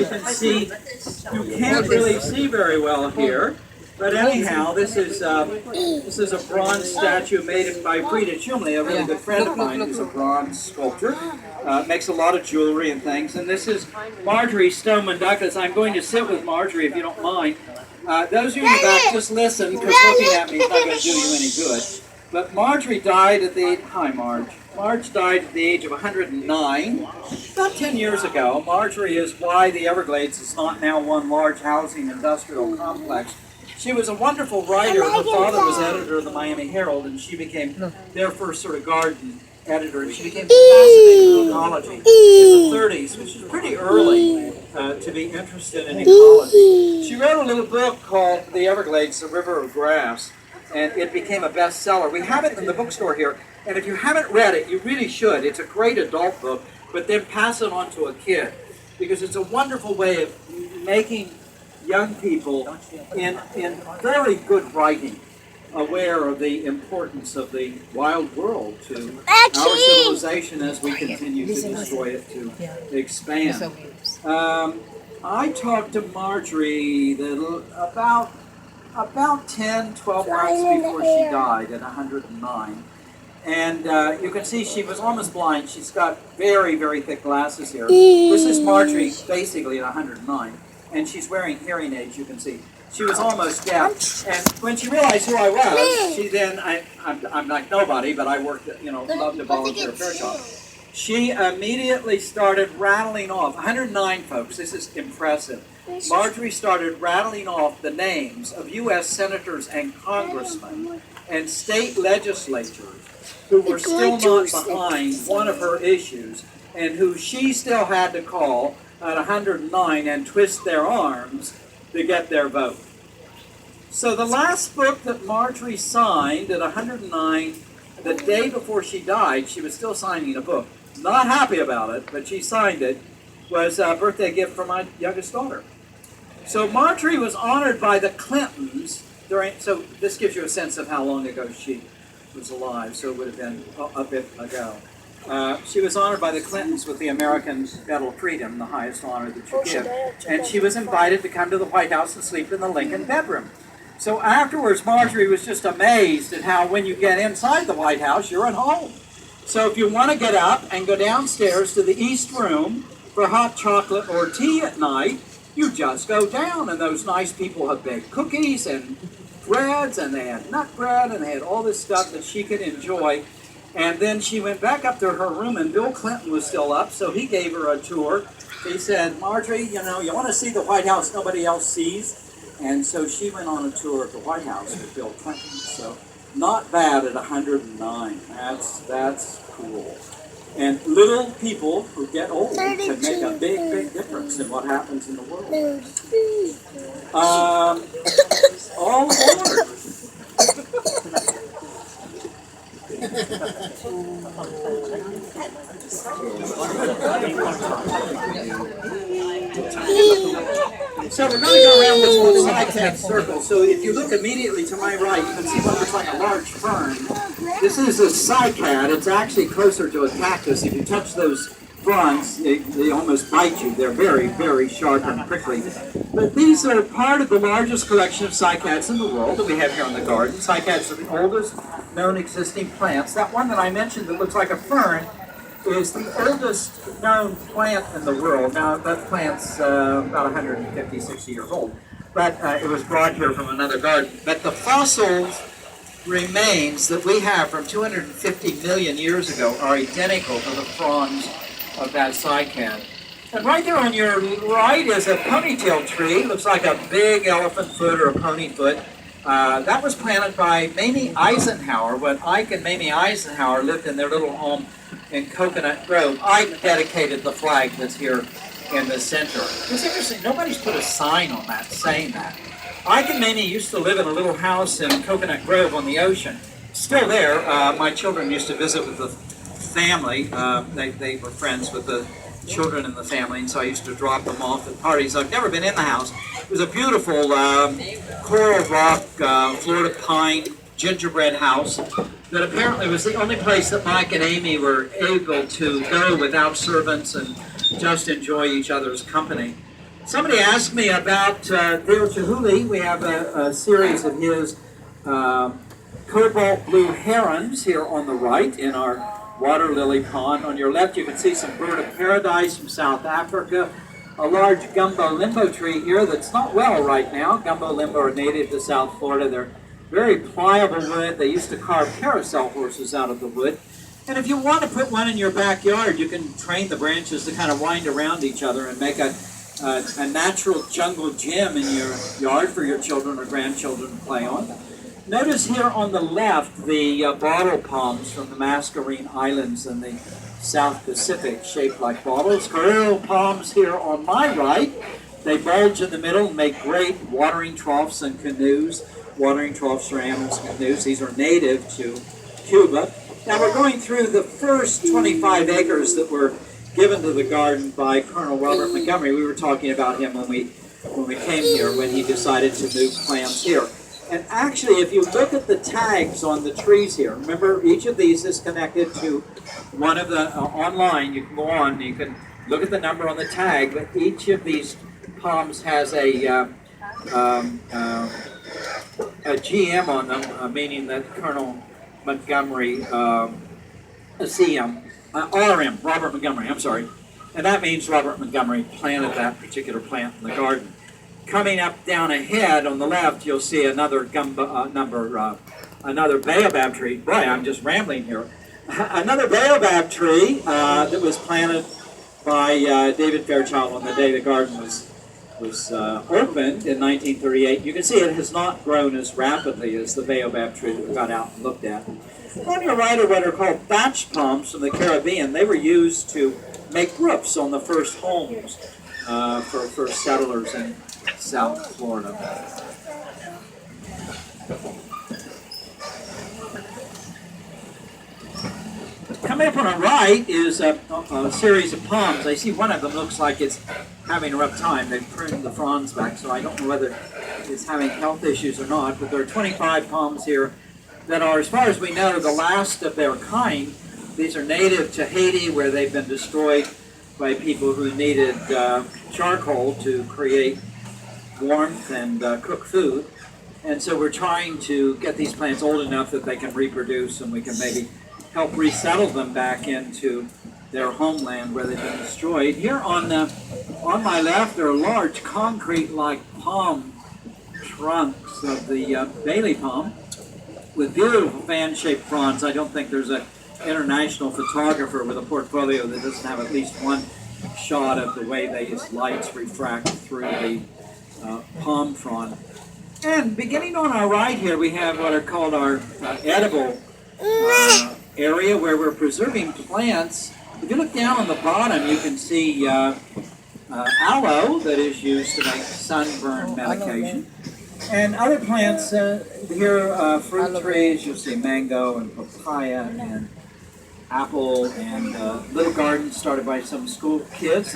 can see, you can't really see very well here. But anyhow, this is a bronze statue made by Frida Chumley, a really good friend of mine who's a bronze sculptor. Makes a lot of jewelry and things. And this is Marjorie Stoneman Douglas. I'm going to sit with Marjorie if you don't mind. Those of you in the back, just listen, because looking at me is not going to do you any good. But Marjorie died at the, hi Marge. Marge died at the age of 109, about 10 years ago. Marjorie is why the Everglades is not now one large housing industrial complex. She was a wonderful writer. Her father was editor of the Miami Herald, and she became their first sort of garden editor. And she became fascinated with ecology in the 30s, which is pretty early to be interested in ecology. She wrote a little book called The Everglades, The River of Grass, and it became a bestseller. We have it in the bookstore here, and if you haven't read it, you really should. It's a great adult book, but then pass it on to a kid, because it's a wonderful way of making young people in very good writing aware of the importance of the wild world to our civilization as we continue to destroy it, to expand. I talked to Marjorie about 10, 12 months before she died at 109. And you can see she was almost blind. She's got very, very thick glasses here. This is Marjorie basically at 109. And she's wearing hearing aids, you can see. She was almost deaf. And when she realized who I was, she then, I'm like nobody, but I worked, loved to volunteer at Fairchild. She immediately started rattling off, 109 folks, this is impressive. Marjorie started rattling off the names of U.S. senators and congressmen and state legislators who were still not behind one of her issues and who she still had to call at 109 and twist their arms to get their vote. So the last book that Marjorie signed at 109, the day before she died, she was still signing a book. Not happy about it, but she signed it, was a birthday gift from my youngest daughter. So Marjorie was honored by the Clintons so this gives you a sense of how long ago she was alive, so it would have been a bit ago. She was honored by the Clintons with the American Medal of Freedom, the highest honor that you give. And she was invited to come to the White House and sleep in the Lincoln bedroom. So afterwards, Marjorie was just amazed at how when you get inside the White House, you're at home. So if you want to get up and go downstairs to the East Room for hot chocolate or tea at night, you just go down, and those nice people have baked cookies and breads, and they had nut bread, and they had all this stuff that she could enjoy. And then she went back up to her room, and Bill Clinton was still up, so he gave her a tour. He said, Marjorie, you want to see the White House nobody else sees? And so she went on a tour of the White House with Bill Clinton. So not bad at 109. That's cool. And little people who get old can make a big, big difference in what happens in the world. All aboard. So we're going to go around this little cycad circle. So if you look immediately to my right, you can see what looks like a large fern. This is a cycad. It's actually closer to a cactus. If you touch those fronds, they almost bite you. They're very, very sharp and prickly. But these are part of the largest collection of cycads in the world that we have here in the garden. Cycads are the oldest known existing plants. That one that I mentioned that looks like a fern is the oldest known plant in the world. Now, that plant's about 150, 60 years old, but it was brought here from another garden. But the fossil remains that we have from 250 million years ago are identical to the fronds of that cycad. And right there on your right is a ponytail tree. Looks like a big elephant foot or a pony foot. That was planted by Mamie Eisenhower when Ike and Mamie Eisenhower lived in their little home in Coconut Grove. Ike dedicated the flag that's here in the center. It's interesting, nobody's put a sign on that saying that. Ike and Mamie used to live in a little house in Coconut Grove on the ocean. Still there. My children used to visit with the family. They were friends with the children in the family, and so I used to drop them off at parties. I've never been in the house. It was a beautiful coral rock, Florida pine, gingerbread house that apparently was the only place that Mike and Amy were able to go without servants and just enjoy each other's company. Somebody asked me about Dale Chihuly. We have a series of his cobalt blue herons here on the right in our water lily pond. On your left you can see some bird of paradise from South Africa. A large gumbo limbo tree here that's not well right now. Gumbo limbo are native to South Florida. They're very pliable wood. They used to carve carousel horses out of the wood. And if you want to put one in your backyard, you can train the branches to kind of wind around each other and make a natural jungle gym in your yard for your children or grandchildren to play on. Notice here on the left the bottle palms from the Mascarene Islands in the South Pacific, shaped like bottles. Carrero palms here on my right. They bulge in the middle and make great watering troughs and canoes. Watering troughs for animals and canoes. These are native to Cuba. Now we're going through the first 25 acres that were given to the garden by Colonel Robert Montgomery. We were talking about him when we came here, when he decided to move plants here. And actually, if you look at the tags on the trees here, remember each of these is connected to one of the, online, you can go on and you can look at the number on the tag, but each of these palms has a GM on them, meaning that Colonel Montgomery, CM, RM, Robert Montgomery, I'm sorry. And that means Robert Montgomery planted that particular plant in the garden. Coming up down ahead on the left, you'll see another another baobab tree. Boy, I'm just rambling here. Another baobab tree that was planted by David Fairchild on the day the garden was opened in 1938. You can see it has not grown as rapidly as the baobab tree that we got out and looked at. On your right are what are called thatch palms from the Caribbean. They were used to make roofs on the first homes for first settlers in South Florida. Coming up on our right is a series of palms. I see one of them looks like it's having a rough time. They've pruned the fronds back, so I don't know whether it's having health issues or not, but there are 25 palms here that are, as far as we know, the last of their kind. These are native to Haiti, where they've been destroyed by people who needed charcoal to create warmth and cook food. And so we're trying to get these plants old enough that they can reproduce and we can maybe help resettle them back into their homeland where they've been destroyed. Here on my left there are large concrete-like palm trunks of the Bailey palm with beautiful fan-shaped fronds. I don't think there's an international photographer with a portfolio that doesn't have at least one shot of the way these lights refract through the palm frond. And beginning on our right here, we have what are called our edible area where we're preserving plants. If you look down on the bottom, you can see aloe that is used to make sunburn medication. And other plants here, fruit trees, you'll see mango and papaya and apple and little gardens started by some school kids.